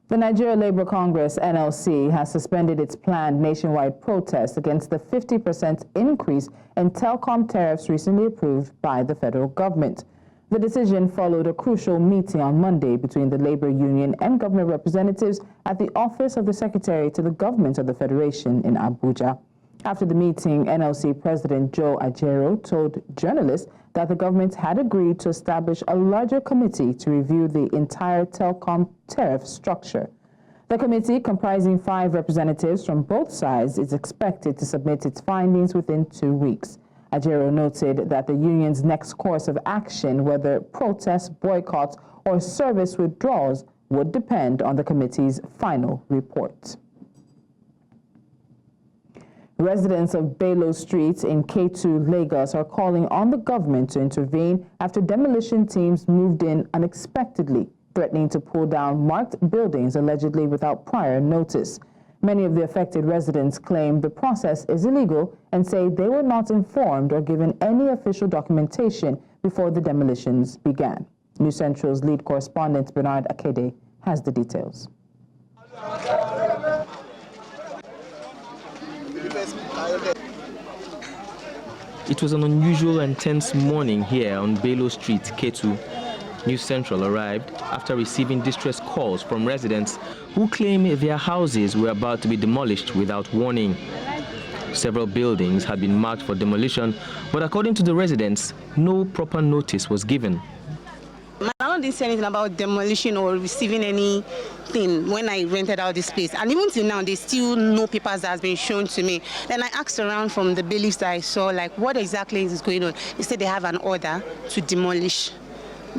The Nigeria Labour Congress, NLC, has suspended its planned nationwide protest against the 50% increase in telecom tariffs recently approved by the federal government. The decision followed a crucial meeting on Monday between the Labour Union and government representatives at the Office of the Secretary to the Government of the Federation in Abuja. After the meeting, NLC President Joe Ajero told journalists that the government had agreed to establish a larger committee to review the entire telecom tariff structure. The committee, comprising 5 representatives from both sides, is expected to submit its findings within 2 weeks. Ajero noted that the union's next course of action, whether protests, boycotts, or service withdrawals, would depend on the committee's final report. Residents of Bello Street in K2, Lagos are calling on the government to intervene after demolition teams moved in unexpectedly, threatening to pull down marked buildings allegedly without prior notice. Many of the affected residents claim the process is illegal and say they were not informed or given any official documentation before the demolitions began. News Central's lead correspondent Bernard Akede has the details. It was an unusual and tense morning here on Bello Street, Ketu. News Central arrived after receiving distress calls from residents who claim their houses were about to be demolished without warning. Several buildings had been marked for demolition, but according to the residents, no proper notice was given. My landlord didn't say anything about demolition or receiving anything when I rented out this place. And even till now, there's still no papers that has been shown to me. Then I asked around from the bailiffs that I saw, like, what exactly is going on? They said they have an order to demolish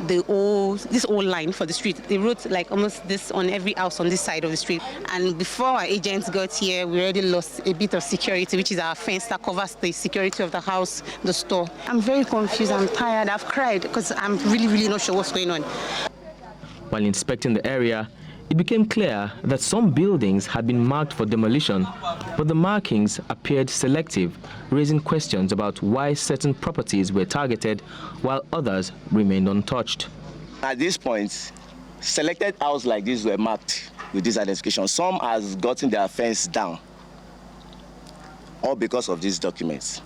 this old line for the street. They wrote like almost this on every house on this side of the street. And before our agents got here, we already lost a bit of security, which is our fence that covers the security of the house, the store. I'm very confused. I'm tired. I've cried because I'm really not sure what's going on. While inspecting the area, it became clear that some buildings had been marked for demolition, but the markings appeared selective, raising questions about why certain properties were targeted while others remained untouched. At this point, selected houses like this were marked with this identification. Some has gotten their fence down, all because of these documents.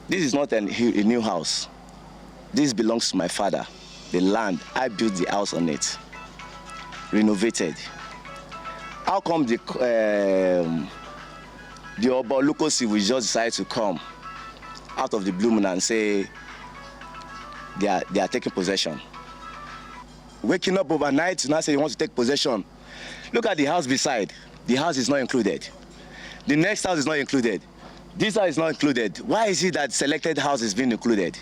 This is not a new house. This belongs to my father. The land, I built the house on it. Renovated. How come the Obolukosi will just decide to come out of the blue moon and say they are taking possession? Waking up overnight to now say you want to take possession. Look at the house beside. The house is not included. The next house is not included. This house is not included. Why is it that selected house is being included?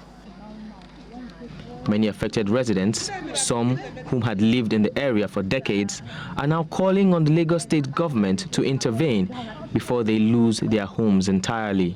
Many affected residents, some whom had lived in the area for decades, are now calling on the Lagos state government to intervene before they lose their homes entirely.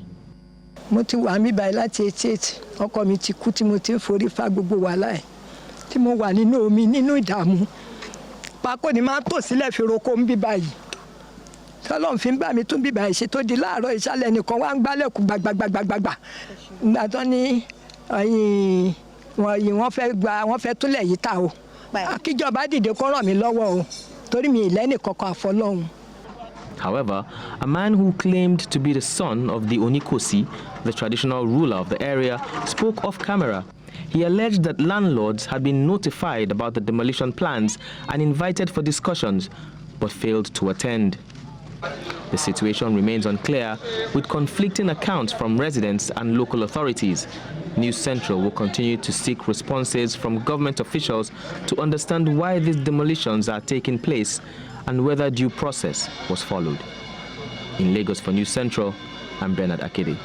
However, a man who claimed to be the son of the Onikosi, the traditional ruler of the area, spoke off camera. He alleged that landlords had been notified about the demolition plans and invited for discussions, but failed to attend. The situation remains unclear, with conflicting accounts from residents and local authorities. News Central will continue to seek responses from government officials to understand why these demolitions are taking place and whether due process was followed. In Lagos for News Central, I'm Bernard Akede.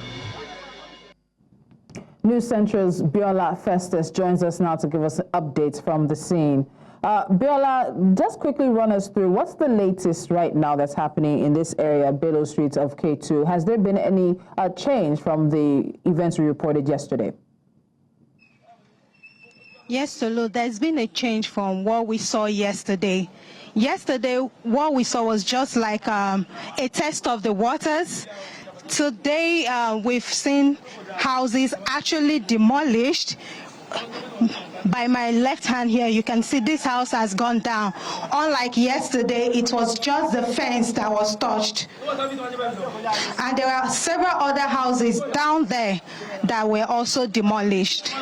News Central's Bola Festus joins us now to give us updates from the scene. Bola, just quickly run us through what's the latest right now that's happening in this area, Bello Street of K2. Has there been any change from the events we reported yesterday? Yes, Solo, there's been a change from what we saw yesterday. Yesterday, what we saw was just like a test of the waters. Today, we've seen houses actually demolished, by my left hand here, you can see this house has gone down. Unlike yesterday, it was just the fence that was touched. And there are several other houses down there that were also demolished.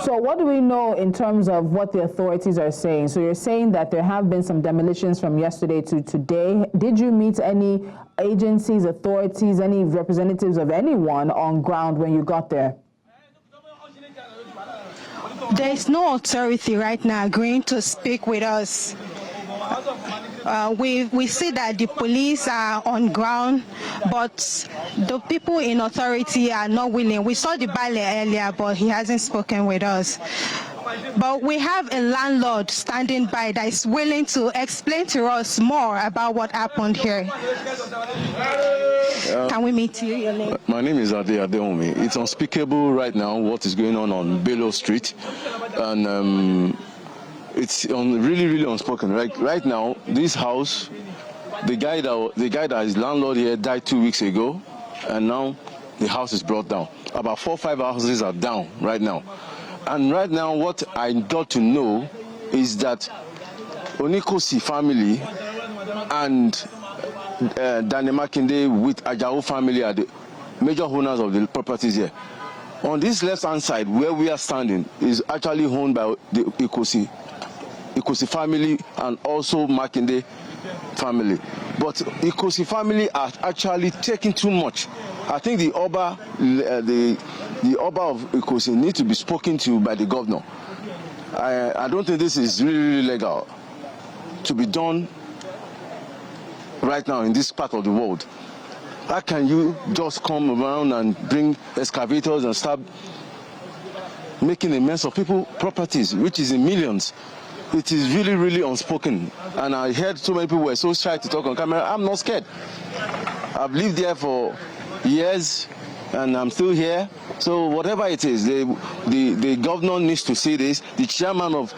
So what do we know in terms of what the authorities are saying? So you're saying that there have been some demolitions from yesterday to today. Did you meet any agencies, authorities, any representatives of anyone on ground when you got there? There is no authority right now agreeing to speak with us. We see that the police are on ground, but the people in authority are not willing. We saw the Bale earlier, but he hasn't spoken with us. But we have a landlord standing by that is willing to explain to us more about what happened here. Can we meet you? Your name? My name is Ade Adeomi. It's unspeakable right now what is going on Bello Street, and it's really unspoken. Right now, this house, the guy that is landlord here died 2 weeks ago, and now the house is brought down. About 4 or 5 houses are down right now. And right now, what I got to know is that Onikosi family and Dane Makinde with Ajao family are the major owners of the properties here. On this left-hand side, where we are standing, is actually owned by the Ikosi family and also Makinde family. But Ikosi family are actually taking too much. I think the Oba, the Oba of Ikosi need to be spoken to by the governor. I don't think this is really legal to be done right now in this part of the world. How can you just come around and bring excavators and start making a mess of people's properties, which is in millions? It is really unspoken. And I heard so many people were so shy to talk on camera. I'm not scared. I've lived there for years and I'm still here. So whatever it is, the governor needs to see this. The chairman of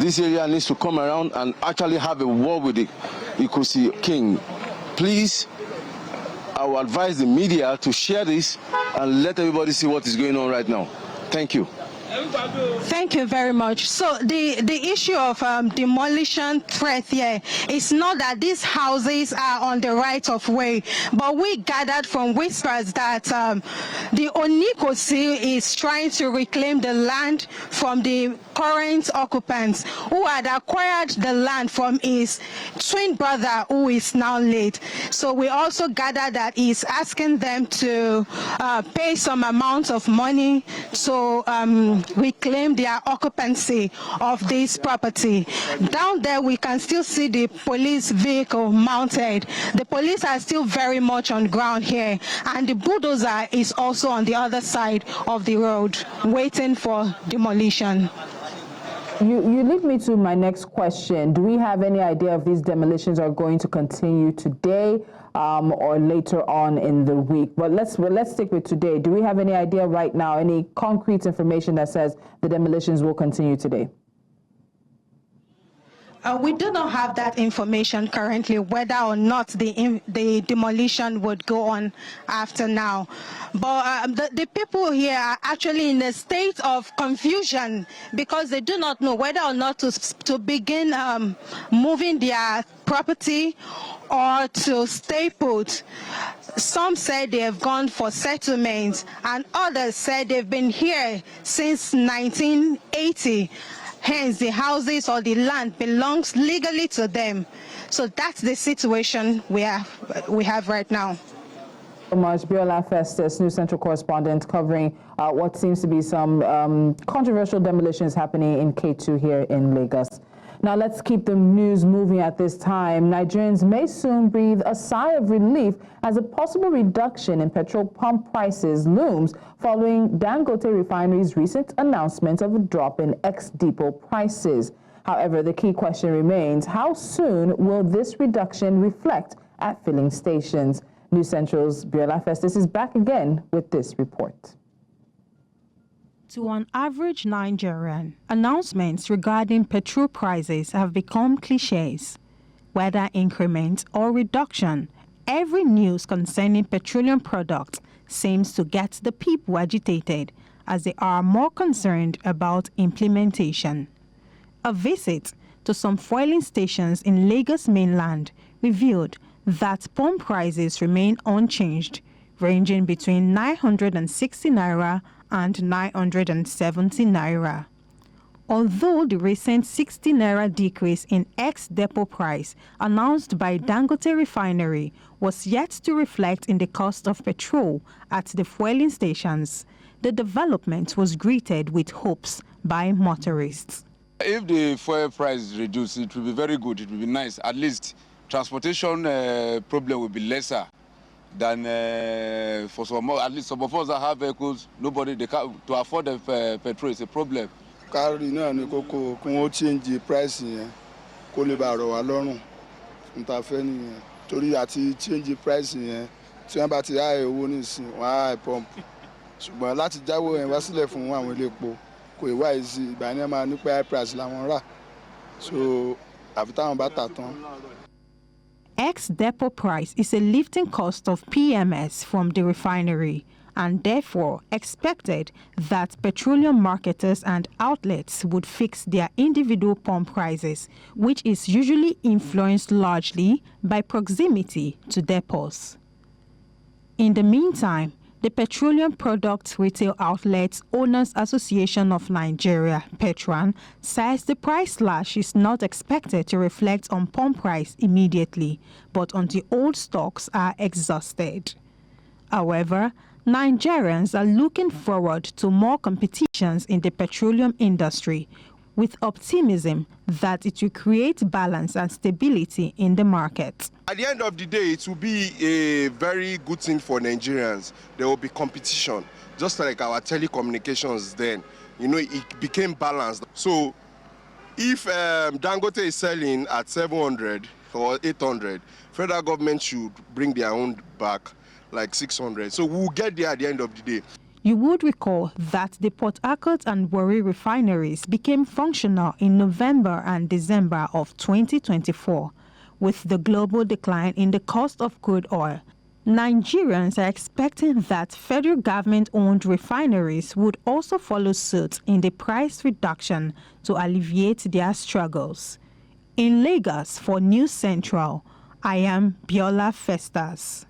this area needs to come around and actually have a war with the Ikosi king. Please, I will advise the media to share this and let everybody see what is going on right now. Thank you. Thank you very much. So the issue of demolition threat here is not that these houses are on the right of way, but we gathered from whispers that the Onikosi is trying to reclaim the land from the current occupants who had acquired the land from his twin brother who is now late. So we also gathered that he's asking them to pay some amount of money to reclaim their occupancy of this property. Down there we can still see the police vehicle mounted. The police are still very much on ground here, and the bulldozer is also on the other side of the road waiting for demolition. You lead me to my next question. Do we have any idea if these demolitions are going to continue today or later on in the week? But let's stick with today. Do we have any idea right now, any concrete information that says the demolitions will continue today? We do not have that information currently, whether or not the demolition would go on after now. But the people here are actually in a state of confusion because they do not know whether or not to begin moving their property or to stay put. Some said they have gone for settlements, and others said they've been here since 1980. Hence, the houses or the land belongs legally to them. So that's the situation we have right now. So much, Bola Festus, News Central correspondent, covering what seems to be some controversial demolitions happening in K2 here in Lagos. Now let's keep the news moving at this time. Nigerians may soon breathe a sigh of relief as a possible reduction in petrol pump prices looms following Dangote Refinery's recent announcement of a drop in ex-depot prices. However, the key question remains, how soon will this reduction reflect at filling stations? News Central's Bola Festus is back again with this report. To an average Nigerian, announcements regarding petrol prices have become cliches. Whether increment or reduction, every news concerning petroleum products seems to get the people agitated, as they are more concerned about implementation. A visit to some fueling stations in Lagos mainland revealed that pump prices remain unchanged, ranging between 960 naira and 970 naira. Although the recent 60 naira decrease in ex-depot price announced by Dangote Refinery was yet to reflect in the cost of petrol at the fueling stations, the development was greeted with hopes by motorists. If the fuel price is reduced, it will be very good. It will be nice. At least transportation problem will be lesser than for some. At least some of us that have vehicles, nobody to afford the petrol is a problem. Kárí náà ni kókó kí wọ́n change price yẹn kó lè bá rọ̀ wá lọ́rùn n ta fẹ́ nìyẹn torí àti change price yẹn tí wọ́n bá ti há owó nísìn wọ́n á há pump ṣùgbọ́n láti jáwọ́ yẹn wá sílẹ̀ fún àwọn elépo kò ì wá ìsì ìgbà yẹn máa ní pé high price làwọn rà so àfi táwọn bá tà tán. Ex-depot price is a lifting cost of PMS from the refinery, and therefore expected that petroleum marketers and outlets would fix their individual pump prices, which is usually influenced largely by proximity to depots. In the meantime, the Petroleum Products Retail Outlets Owners Association of Nigeria, Petran, says the price slash is not expected to reflect on pump price immediately, but until old stocks are exhausted. However, Nigerians are looking forward to more competitions in the petroleum industry, with optimism that it will create balance and stability in the market. At the end of the day, it will be a very good thing for Nigerians. There will be competition, just like our telecommunications then. You know, it became balanced. So if Dangote is selling at 700 or 800, federal government should bring their own back like 600. So we'll get there at the end of the day. You would recall that the Port Harcourt and Warri refineries became functional in November and December of 2024. With the global decline in the cost of crude oil, Nigerians are expecting that federal government-owned refineries would also follow suit in the price reduction to alleviate their struggles. In Lagos for News Central, I am Bola Festas.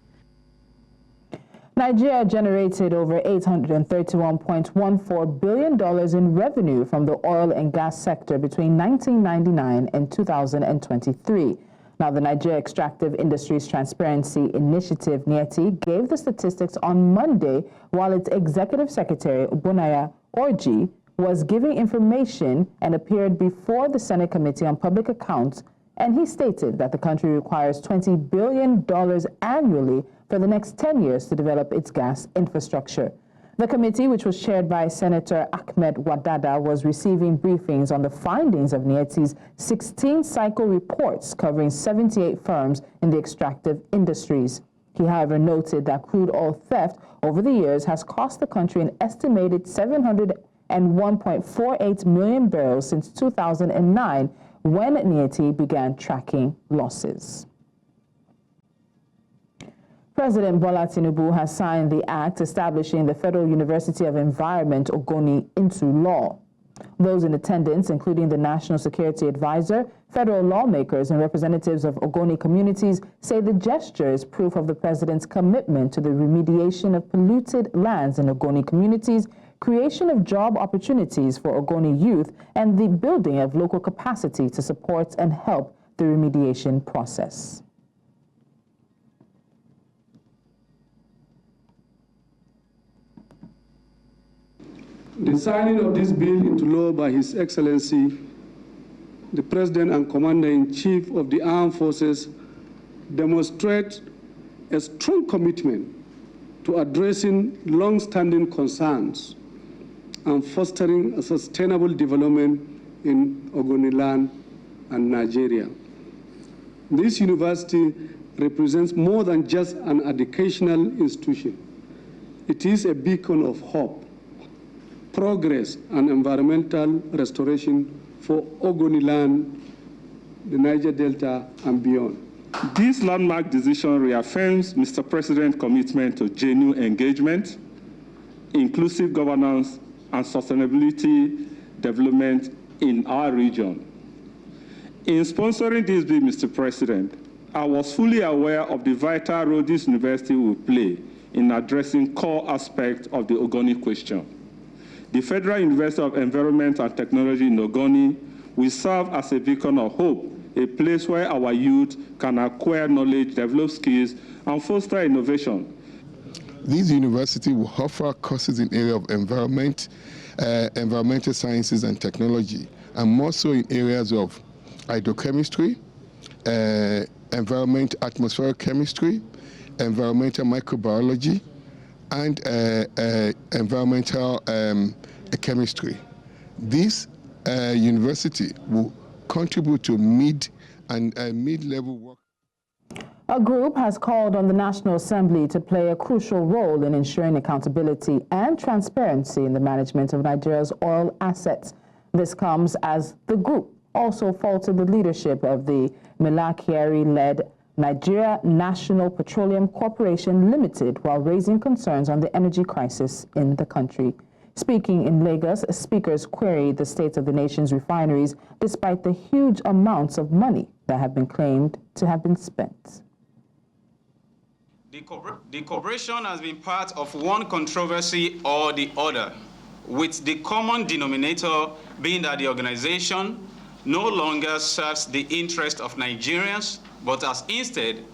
Nigeria generated over $831.14 billion in revenue from the oil and gas sector between 1999 and 2023. Now, the Nigeria Extractive Industries Transparency Initiative, NIETI, gave the statistics on Monday while its Executive Secretary, Obonaya Orji, was giving information and appeared before the Senate Committee on Public Accounts, and he stated that the country requires $20 billion annually for the next 10 years to develop its gas infrastructure. The committee, which was chaired by Senator Ahmed Wadada, was receiving briefings on the findings of NIETI's 16-cycle reports covering 78 firms in the extractive industries. He, however, noted that crude oil theft over the years has cost the country an estimated 701.48 million barrels since 2009, when NIETI began tracking losses. President Bola Tinubu has signed the act establishing the Federal University of Environment, Ogoni, into law. Those in attendance, including the National Security Advisor, federal lawmakers, and representatives of Ogoni communities, say the gesture is proof of the president's commitment to the remediation of polluted lands in Ogoni communities, creation of job opportunities for Ogoni youth, and the building of local capacity to support and help the remediation process. The signing of this bill into law by His Excellency, the President and Commander-in-Chief of the Armed Forces, demonstrates a strong commitment to addressing long-standing concerns and fostering a sustainable development in Ogoni land and Nigeria. This university represents more than just an educational institution. It is a beacon of hope, progress, and environmental restoration for Ogoni land, the Niger Delta, and beyond. This landmark decision reaffirms Mr. President's commitment to genuine engagement, inclusive governance, and sustainability development in our region. In sponsoring this bill, Mr. President, I was fully aware of the vital role this university will play in addressing core aspects of the Ogoni question. The Federal University of Environment and Technology in Ogoni will serve as a beacon of hope, a place where our youth can acquire knowledge, develop skills, and foster innovation. This university will offer courses in area of environment, environmental sciences and technology, and more so in areas of hydrochemistry, atmospheric chemistry, environmental microbiology, and environmental chemistry. This university will contribute to mid and mid-level work. A group has called on the National Assembly to play a crucial role in ensuring accountability and transparency in the management of Nigeria's oil assets. This comes as the group also faulted the leadership of the Malakiari-led Nigeria National Petroleum Corporation Limited while raising concerns on the energy crisis in the country. Speaking in Lagos, speakers queried the state of the nation's refineries despite the huge amounts of money that have been claimed to have been spent. The corporation has been part of one controversy or the other, with the common denominator being that the organization no longer serves the interest of Nigerians, but has instead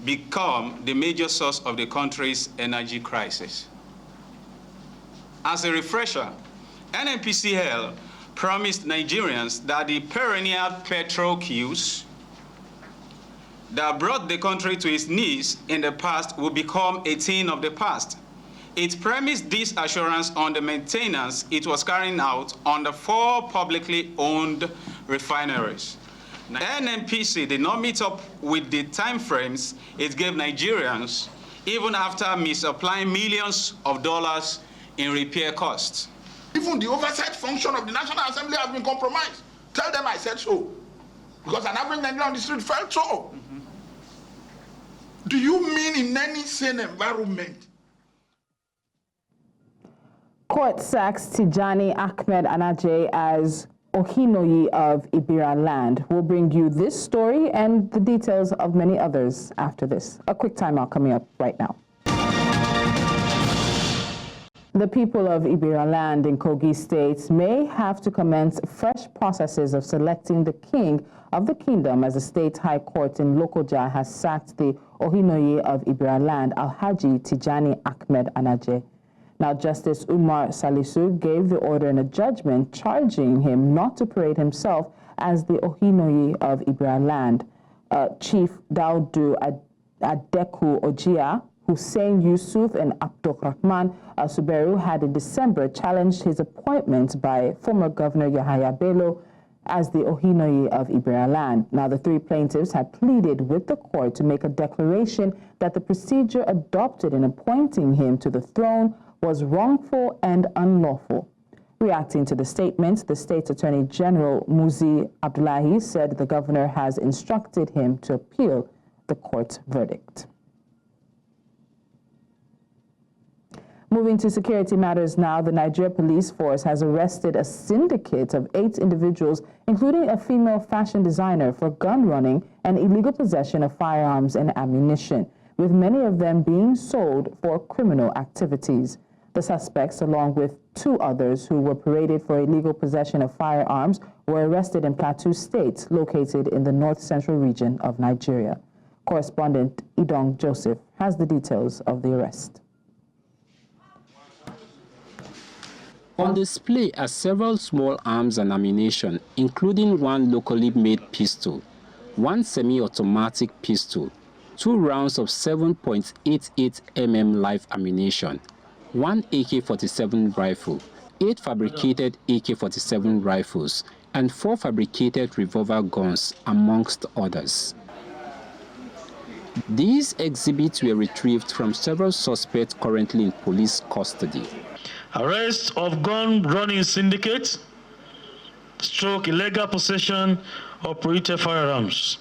become the major source of the country's energy crisis. As a refresher, NNPCL promised Nigerians that the perennial petrol queues that brought the country to its knees in the past will become a thing of the past. It premised this assurance on the maintenance it was carrying out on the 4 publicly owned refineries. The NNPC did not meet up with the timeframes it gave Nigerians, even after misapplying millions of dollars in repair costs. Even the oversight function of the National Assembly has been compromised. Tell them I said so. Because an average Nigerian on the street felt so. Do you mean in any sane environment? Court sacks Tijani Ahmed Anaje as Ohinoyi of Ibira land. We'll bring you this story and the details of many others after this. A quick timeout coming up right now. The people of Ibira land in Kogi State may have to commence fresh processes of selecting the king of the kingdom as the state high court in Lokoja has sacked the Ohinoyi of Ibira land, Alhaji Tijani Ahmed Anaje. Now, Justice Umar Salisu gave the order in a judgment charging him not to parade himself as the Ohinoyi of Ibira land. Chief Daudu Adeku Ojia, Hussein Yusuf, and Abdulrahman Suberu had in December challenged his appointment by former Governor Yahaya Bello as the Ohinoyi of Ibira land. Now, the 3 plaintiffs had pleaded with the court to make a declaration that the procedure adopted in appointing him to the throne was wrongful and unlawful. Reacting to the statement, the State Attorney General Muzi Abdullahi said the governor has instructed him to appeal the court's verdict. Moving to security matters now, the Nigeria Police Force has arrested a syndicate of 8 individuals, including a female fashion designer, for gun running and illegal possession of firearms and ammunition, with many of them being sold for criminal activities. The suspects, along with 2 others who were paraded for illegal possession of firearms, were arrested in Plateau State, located in the north-central region of Nigeria. Correspondent Idong Joseph has the details of the arrest. On display are several small arms and ammunition, including 1 locally made pistol, 1 semi-automatic pistol, 2 rounds of 7.88 mm live ammunition, 1 AK-47 rifle, 8 fabricated AK-47 rifles, and 4 fabricated revolver guns, amongst others. These exhibits were retrieved from several suspects currently in police custody. Arrest of gun-running syndicate, illegal possession of polluted firearms.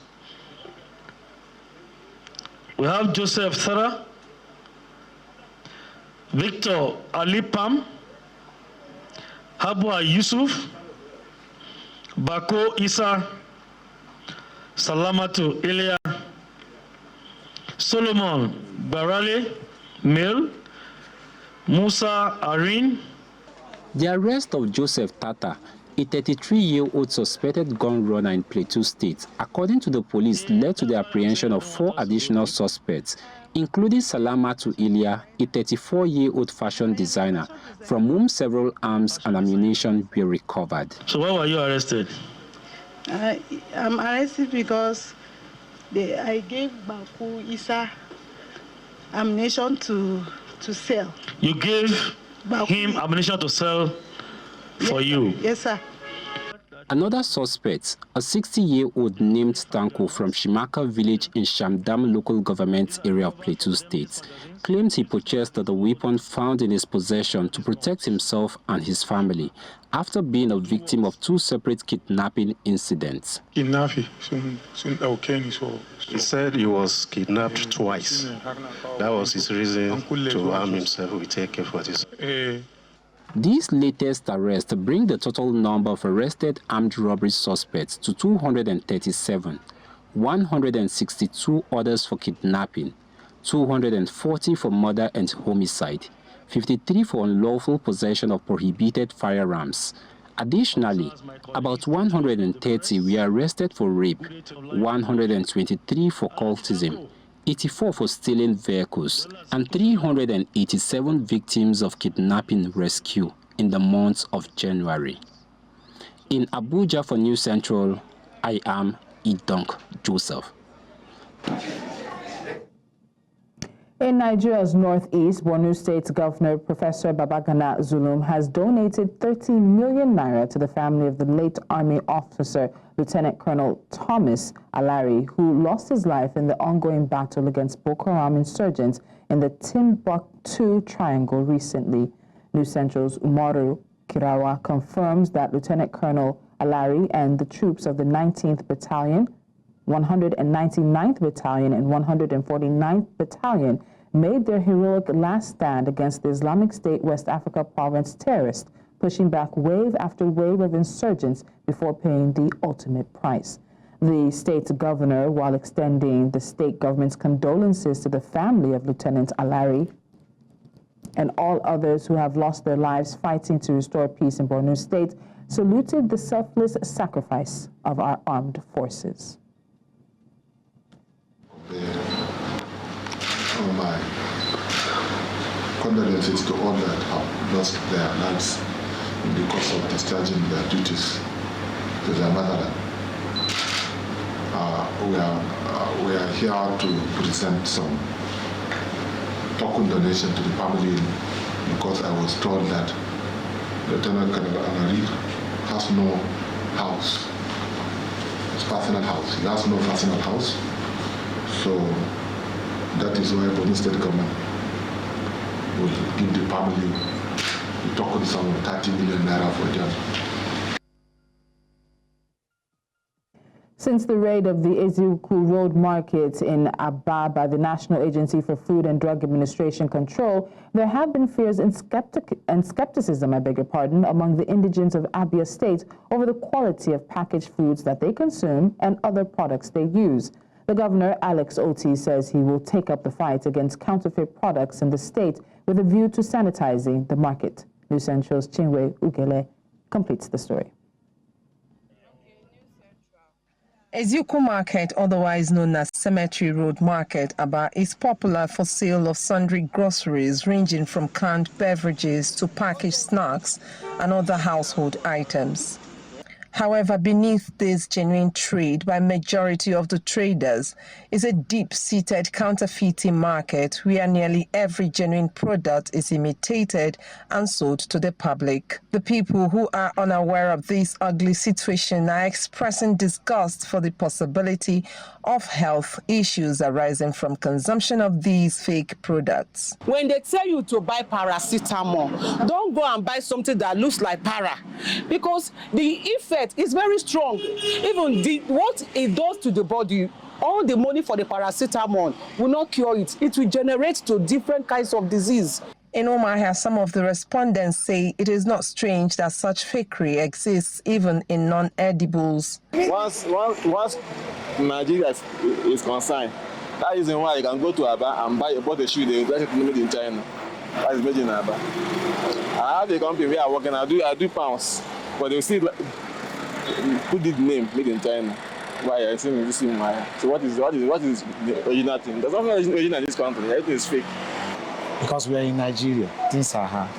We have Joseph Thara, Victor Alipam, Habwa Yusuf, Bako Isa, Salamatu Ilya, Solomon Barale, Mil, Musa Arin. The arrest of Joseph Tata, a 33-year-old suspected gun runner in Plateau State, according to the police, led to the apprehension of 4 additional suspects, including Salamatu Ilya, a 34-year-old fashion designer, from whom several arms and ammunition were recovered. So why were you arrested? I'm arrested because I gave Baku Isa ammunition to sell. You gave him ammunition to sell for you? Yes, sir. Another suspect, a 60-year-old named Tanko from Shimaka village in Shamdam local government area of Plateau State, claimed he purchased the weapon found in his possession to protect himself and his family after being a victim of 2 separate kidnapping incidents. He said he was kidnapped twice. That was his reason to arm himself with AK-47. These latest arrests bring the total number of arrested armed robbery suspects to 237, 162 others for kidnapping, 240 for murder and homicide, 53 for unlawful possession of prohibited firearms. Additionally, about 130 were arrested for rape, 123 for cultism, 84 for stealing vehicles, and 387 victims of kidnapping rescue in the month of January. In Abuja for News Central, I am Idonk Joseph. In Nigeria's northeast, Borno State Governor Professor Babagana Zulum has donated 30 million naira to the family of the late Army officer Lieutenant Colonel Thomas Alari, who lost his life in the ongoing battle against Boko Haram insurgents in the Timbuktu Triangle recently. News Central's Umaru Kirawa confirms that Lieutenant Colonel Alari and the troops of the 19th Battalion, 199th Battalion, and 149th Battalion made their heroic last stand against the Islamic State West Africa Province terrorists, pushing back wave after wave of insurgents before paying the ultimate price. The state's governor, while extending the state government's condolences to the family of Lieutenant Alari and all others who have lost their lives fighting to restore peace in Borno State, saluted the selfless sacrifice of our armed forces. My condolences to all that have lost their lives because of discharging their duties to their motherland. We are here to present some token donation to the family because I was told that Lieutenant Colonel Alari has no house, his personal house. He has no personal house, so that is why Borno State government will give the family a token sum of 30 million naira for them. Since the raid of the Eziuku Road Market in Aba by the National Agency for Food and Drug Administration Control, there have been fears and skepticism, among the indigents of Abia State over the quality of packaged foods that they consume and other products they use. The governor, Alex Oti, says he will take up the fight against counterfeit products in the state with a view to sanitizing the market. News Central's Chinwe Ugele completes the story. Eziuku Market, otherwise known as Cemetery Road Market, Aba, is popular for sale of sundry groceries ranging from canned beverages to packaged snacks and other household items. However, beneath this genuine trade by majority of the traders is a deep-seated counterfeiting market where nearly every genuine product is imitated and sold to the public. The people who are unaware of this ugly situation are expressing disgust for the possibility of health issues arising from consumption of these fake products. When they tell you to buy paracetamol, don't go and buy something that looks like para, because the effect is very strong. Even what it does to the body all the money for the paracetamol will not cure it. It will generate to different kinds of disease. In Omahia, some of the respondents say it is not strange that such fakery exists even in non-edibles. Once Nigeria is concerned, that is why you can go to Aba and buy a shoe they made in China. That is made in Aba. I have a company where I work and I do pounds, but they still put the name made in China. Why I think this in Maya. So what is the original thing? There's nothing original in this country. Everything is fake. Because we are in Nigeria, things are hard.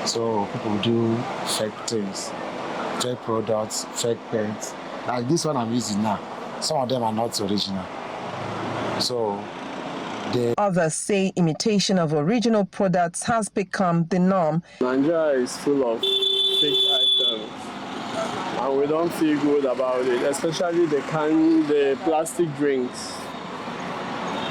So people do fake things, fake products, fake paints. Like this one I'm using now, some of them are not original. So others say imitation of original products has become the norm. Nigeria is full of fake items, and we don't feel good about it, especially the plastic drinks,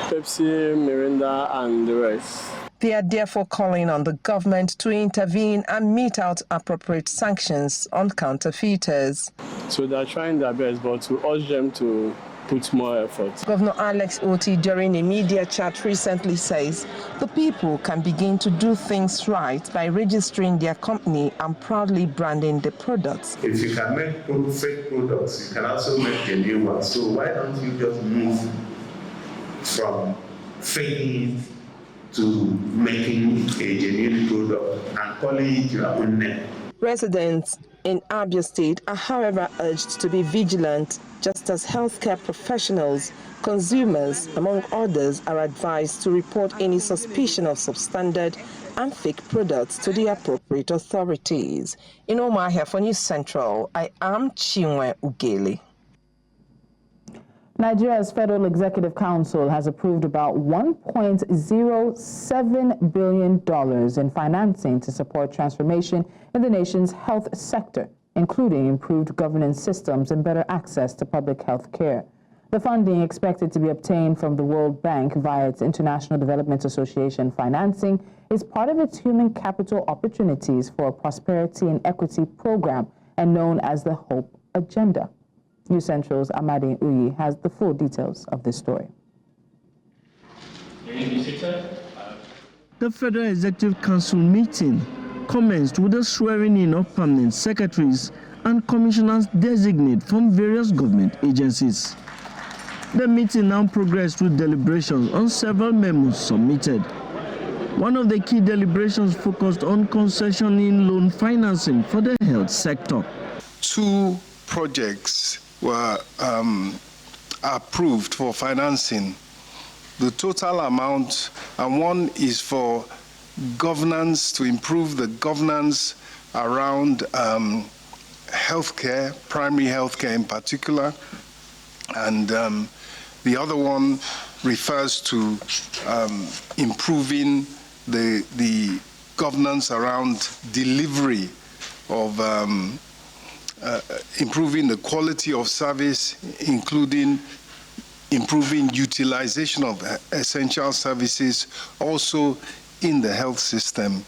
Pepsi, Mirinda, and the rest. They are therefore calling on the government to intervene and mete out appropriate sanctions on counterfeiters. So they're trying their best, but to urge them to put more effort. Governor Alex Oti, during a media chat recently, says the people can begin to do things right by registering their company and proudly branding the products. If you can make fake products, you can also make a new one. So why don't you just move from faking to making a genuine product and calling it your own name? Residents in Abia State are, however, urged to be vigilant, just as healthcare professionals, consumers, among others, are advised to report any suspicion of substandard and fake products to the appropriate authorities. In Omahia for News Central, I am Chinwe Ugeli. Nigeria's Federal Executive Council has approved about $1.07 billion in financing to support transformation in the nation's health sector, including improved governance systems and better access to public health care. The funding, expected to be obtained from the World Bank via its International Development Association financing, is part of its Human Capital Opportunities for Prosperity and Equity program and known as the Hope Agenda. News Central's Amadi Uyi has the full details of this story. The Federal Executive Council meeting commenced with the swearing-in of permanent secretaries and commissioners designate from various government agencies. The meeting now progressed with deliberations on several memos submitted. One of the key deliberations focused on concessioning loan financing for the health sector. 2 projects were approved for financing. The total amount, and one is for governance, to improve the governance around healthcare, primary healthcare in particular, and the other one refers to improving the governance around delivery of improving the quality of service, including improving utilization of essential services, also in the health system.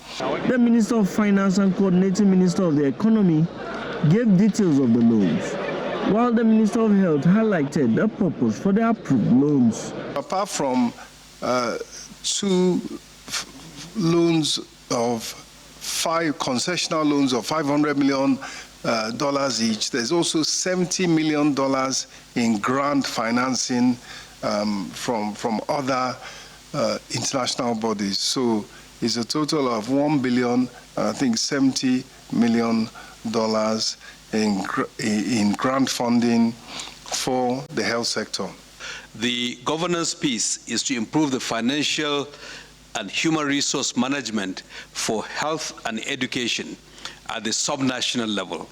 The Minister of Finance and Coordinating Minister of the Economy gave details of the loans, while the Minister of Health highlighted the purpose for the approved loans. Apart from 2 loans of 5 concessional loans of $500 million each, there's also $70 million in grant financing from other international bodies. So it's a total of $1 billion, I think $70 million in grant funding for the health sector. The governance piece is to improve the financial and human resource management for health and education at the subnational level.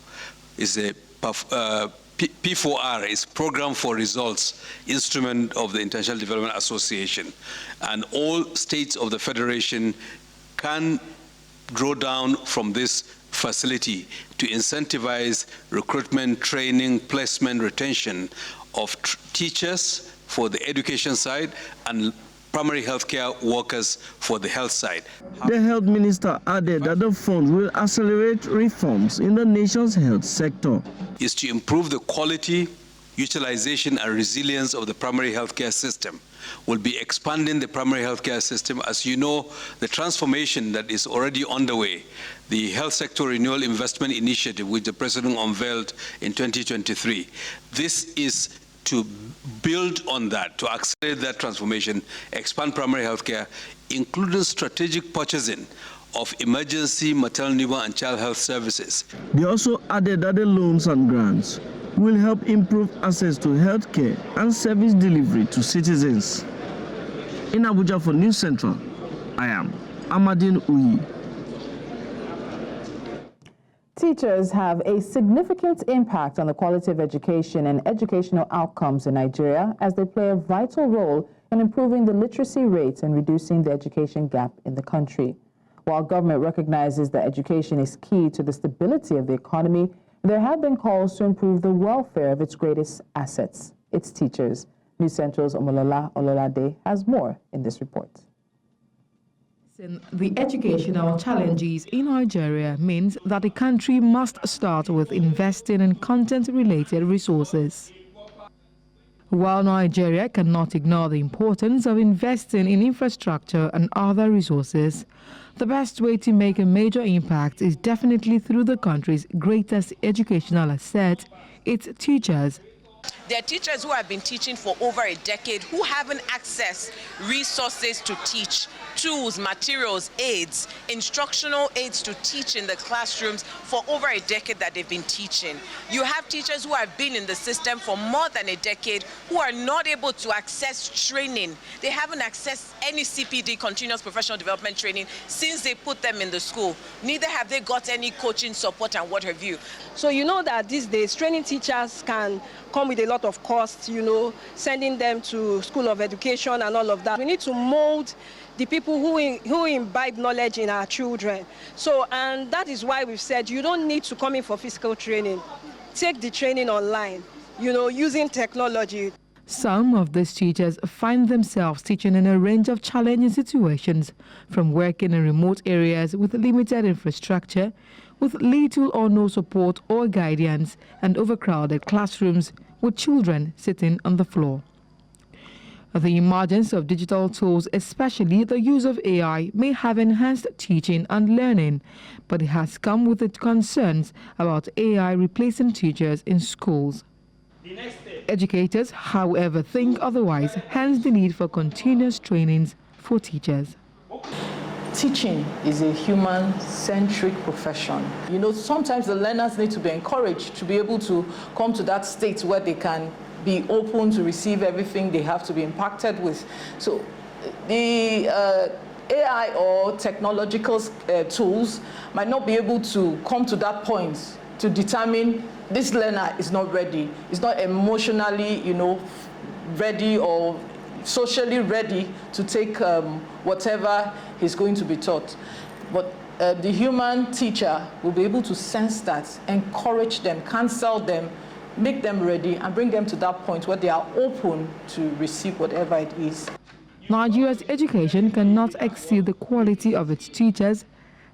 Is a P4R is Program for Results instrument of the International Development Association, and all states of the Federation can draw down from this facility to incentivize recruitment, training, placement, retention of teachers for the education side and primary healthcare workers for the health side. The health minister added that the funds will accelerate reforms in the nation's health sector. Is to improve the quality utilization and resilience of the primary healthcare system. We'll be expanding the primary healthcare system. As you know, the transformation that is already underway, the Health Sector Renewal Investment Initiative, which the President unveiled in 2023, this is to build on that, to accelerate that transformation, expand primary healthcare, including strategic purchasing of emergency maternal, newborn, and child health services. They also added that the loans and grants will help improve access to healthcare and service delivery to citizens. In Abuja for News Central, I am Amadine Uyi. Teachers have a significant impact on the quality of education and educational outcomes in Nigeria, as they play a vital role in improving the literacy rate and reducing the education gap in the country. While government recognizes that education is key to the stability of the economy, there have been calls to improve the welfare of its greatest assets, its teachers. News Central's Omolola Ololade has more in this report. The educational challenges in Nigeria means that the country must start with investing in content-related resources. While Nigeria cannot ignore the importance of investing in infrastructure and other resources, the best way to make a major impact is definitely through the country's greatest educational asset, its teachers. There are teachers who have been teaching for over a decade who haven't accessed resources to teach, tools, materials, aids, instructional aids to teach in the classrooms for over a decade that they've been teaching. You have teachers who have been in the system for more than a decade who are not able to access training. They haven't accessed any CPD, continuous professional development training, since they put them in the school. Neither have they got any coaching support and what have you. So you know that these days training teachers can come with a lot of costs, you know, sending them to School of Education and all of that. We need to mold the people who imbibe knowledge in our children. So, and that is why we've said you don't need to come in for physical training. Take the training online, you know, using technology. Some of these teachers find themselves teaching in a range of challenging situations, from working in remote areas with limited infrastructure, with little or no support or guidance, and overcrowded classrooms with children sitting on the floor. The emergence of digital tools, especially the use of AI, may have enhanced teaching and learning, but it has come with its concerns about AI replacing teachers in schools. Educators, however, think otherwise, hence the need for continuous trainings for teachers. Teaching is a human-centric profession. You know, sometimes the learners need to be encouraged to be able to come to that state where they can be open to receive everything they have to be impacted with. So the AI or technological tools might not be able to come to that point to determine this learner is not ready, is not emotionally, you know, ready or socially ready to take whatever he's going to be taught. But the human teacher will be able to sense that, encourage them, counsel them, make them ready, and bring them to that point where they are open to receive whatever it is. Nigeria's education cannot exceed the quality of its teachers,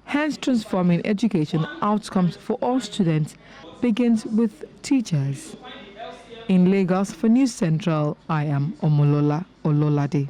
hence transforming education outcomes for all students begins with teachers. In Lagos for News Central, I am Omolola Ololade.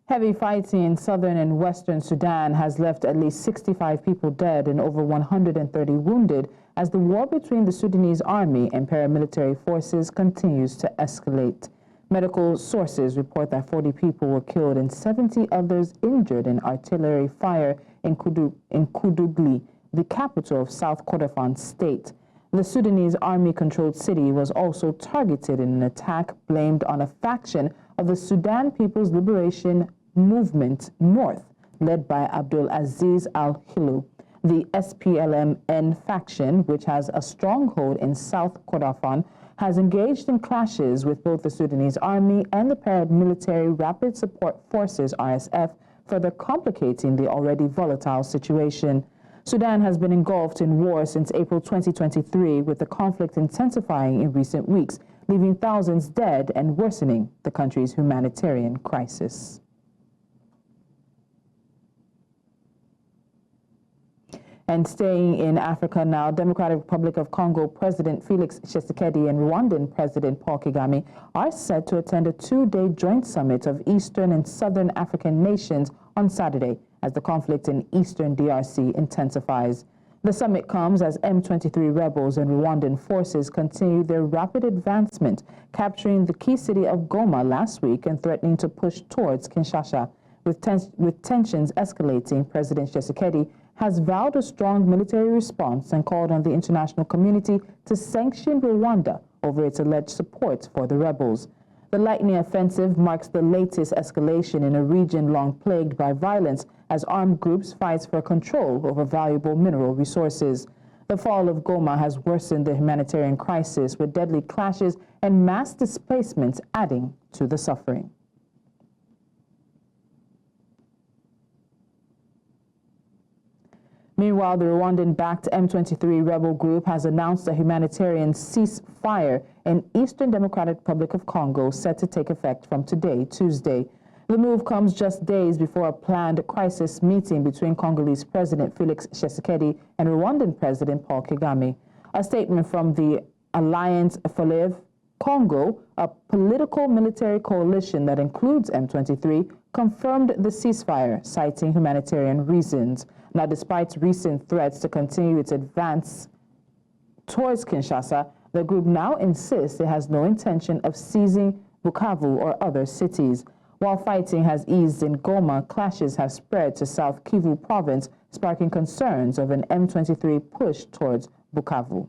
Heavy fighting in southern and western Sudan has left at least 65 people dead and over 130 wounded as the war between the Sudanese army and paramilitary forces continues to escalate. Medical sources report that 40 people were killed and 70 others injured in artillery fire in Kudugli, the capital of South Kordofan state. The Sudanese army-controlled city was also targeted in an attack blamed on a faction of the Sudan People's Liberation Movement North, led by Abdul Aziz al-Hilu. The SPLM-N faction, which has a stronghold in South Kordofan, has engaged in clashes with both the Sudanese army and the paramilitary Rapid Support Forces, RSF, further complicating the already volatile situation. Sudan has been engulfed in war since April 2023, with the conflict intensifying in recent weeks, leaving thousands dead and worsening the country's humanitarian crisis. And staying in Africa now, Democratic Republic of Congo President Felix Tshisekedi and Rwandan President Paul Kagame are set to attend a two-day joint summit of Eastern and Southern African nations on Saturday as the conflict in Eastern DRC intensifies. The summit comes as M23 rebels and Rwandan forces continue their rapid advancement, capturing the key city of Goma last week and threatening to push towards Kinshasa. With tensions escalating, President Tshisekedi has vowed a strong military response and called on the international community to sanction Rwanda over its alleged support for the rebels. The lightning offensive marks the latest escalation in a region long plagued by violence as armed groups fight for control over valuable mineral resources. The fall of Goma has worsened the humanitarian crisis, with deadly clashes and mass displacements adding to the suffering. Meanwhile, the Rwandan-backed M23 rebel group has announced a humanitarian ceasefire in Eastern Democratic Republic of Congo set to take effect from today, Tuesday. The move comes just days before a planned crisis meeting between Congolese President Felix Tshisekedi and Rwandan President Paul Kagame. A statement from the Alliance Fleuve Congo, a political military coalition that includes M23, confirmed the ceasefire, citing humanitarian reasons. Now, despite recent threats to continue its advance towards Kinshasa, the group now insists it has no intention of seizing Bukavu or other cities. While fighting has eased in Goma, clashes have spread to South Kivu province, sparking concerns of an M23 push towards Bukavu.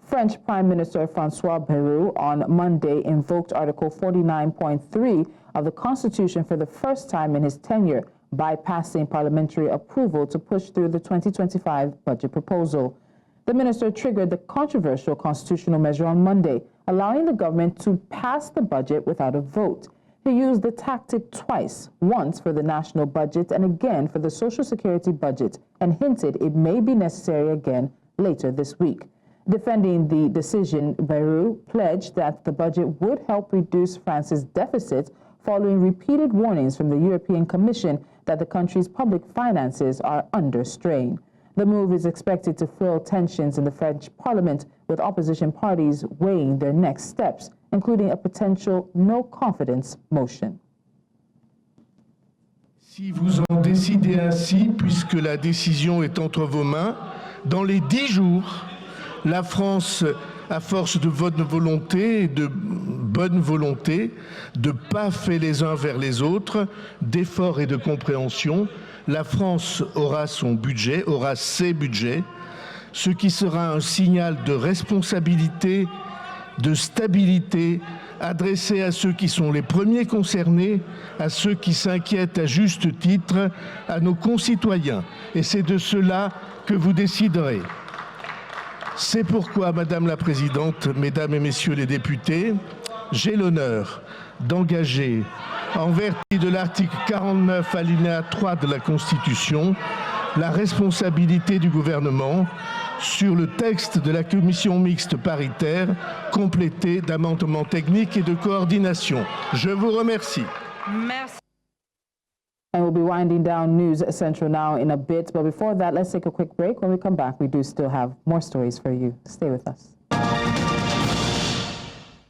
French Prime Minister François Bayrou on Monday invoked Article 49.3 of the Constitution for the first time in his tenure, bypassing parliamentary approval to push through the 2025 budget proposal. The minister triggered the controversial constitutional measure on Monday, allowing the government to pass the budget without a vote. He used the tactic twice, once for the national budget and again for the Social Security budget, and hinted it may be necessary again later this week. Defending the decision, Bayrou pledged that the budget would help reduce France's deficit following repeated warnings from the European Commission that the country's public finances are under strain. The move is expected to fuel tensions in the French Parliament, with opposition parties weighing their next steps, including a potential no-confidence motion. Si vous en décidez ainsi, puisque la décision est entre vos mains, dans les 10 jours, la France, à force de votre volonté et de bonne volonté, de pas fait les uns vers les autres, d'efforts et de compréhension, la France aura son budget, aura ses budgets, ce qui sera un signal de responsabilité, de stabilité, adressé à ceux qui sont les premiers concernés, à ceux qui s'inquiètent à juste titre, à nos concitoyens. Et c'est de cela que vous déciderez. C'est pourquoi, Madame la Présidente, Mesdames et Messieurs les députés, j'ai l'honneur d'engager, en vertu de l'article 49 alinéa 3 de la Constitution, la responsabilité du gouvernement sur le texte de la commission mixte paritaire, complété d'amendements techniques et de coordination. Je vous remercie. Merci. And we'll be winding down News Central now in a bit. But before that, let's take a quick break. When we come back, we do still have more stories for you. Stay with us.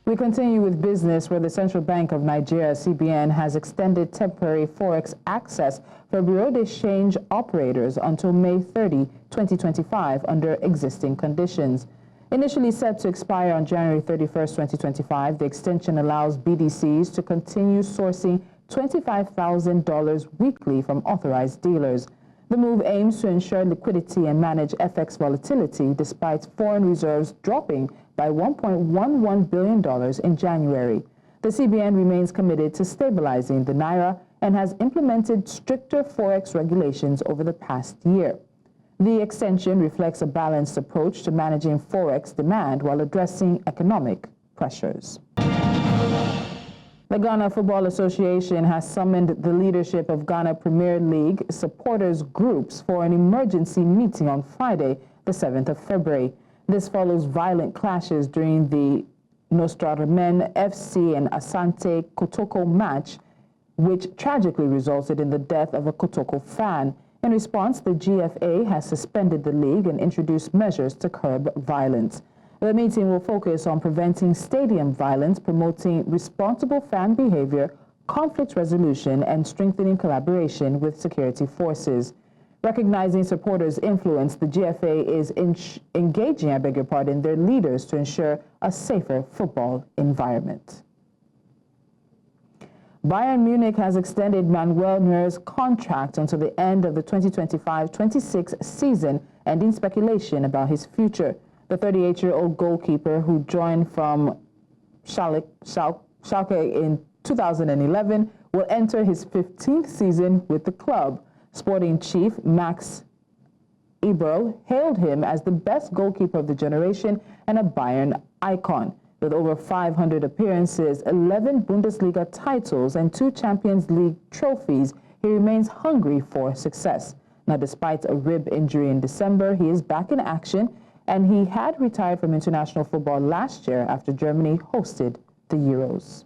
We continue with business, where the Central Bank of Nigeria, CBN, has extended temporary Forex access for Bureau de Change operators until May 30, 2025, under existing conditions. Initially set to expire on January 31st, 2025, the extension allows BDCs to continue sourcing $25,000 weekly from authorized dealers. The move aims to ensure liquidity and manage FX volatility despite foreign reserves dropping by $1.11 billion in January. The CBN remains committed to stabilizing the Naira and has implemented stricter Forex regulations over the past year. The extension reflects a balanced approach to managing Forex demand while addressing economic pressures. The Ghana Football Association has summoned the leadership of Ghana Premier League supporters groups for an emergency meeting on Friday, the 7th of February. This follows violent clashes during the Nostradamen FC and Asante Kotoko match, which tragically resulted in the death of a Kotoko fan. In response, the GFA has suspended the league and introduced measures to curb violence. The meeting will focus on preventing stadium violence, promoting responsible fan behavior, conflict resolution, and strengthening collaboration with security forces. Recognizing supporters' influence, the GFA is engaging, their leaders to ensure a safer football environment. Bayern Munich has extended Manuel Neuer's contract until the end of the 2025-26 season, ending speculation about his future. The 38-year-old goalkeeper, who joined from Schalke in 2011, will enter his 15th season with the club. Sporting chief Max Eberl hailed him as the best goalkeeper of the generation and a Bayern icon. With over 500 appearances, 11 Bundesliga titles, and 2 Champions League trophies, he remains hungry for success. Now, despite a rib injury in December, he is back in action, and he had retired from international football last year after Germany hosted the Euros.